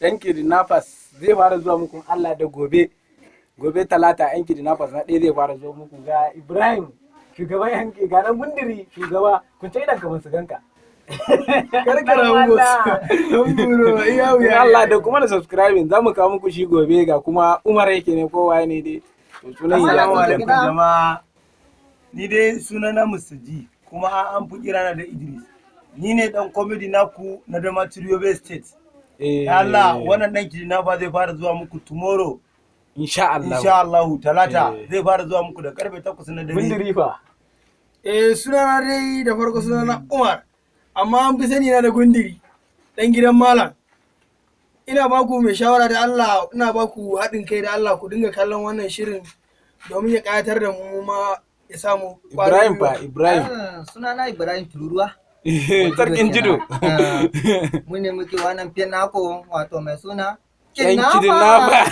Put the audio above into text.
yan kidnappers zai fara zuwa muku Allah da gobe talata yan kidnappers na ɗaya zai fara zuwa muku ga Ibrahim shugaban yan ga nan gundiri shugaba kun ce idan ka su ganka karkara mu Allah da kuma da subscribing zamu kawo muku shi gobe ga kuma Umar yake ne ko waye ne dai to sunan Assalamu alaikum jama'a ni dai sunana Musaji kuma an fi kirana da Idris ni ne dan comedy naku na Damaturu Yobe State Allah wannan dan kidnapper zai fara zuwa muku tomorrow insha Allah talata zai fara zuwa muku da karfe 8 na dare gundiri fa sunana dai da farko sunana Umar amma an fi sani na da gundiri dan gidan malam ina baku mai shawara da Allah ina baku haɗin kai da Allah ku dinga kallon wannan shirin domin ya ƙayatar da mu ma ya samu Ibrahim fa Ibrahim sunana Ibrahim Tururuwa sarkin jido mu ne muke wannan fiye nako wato mai suna kidnapper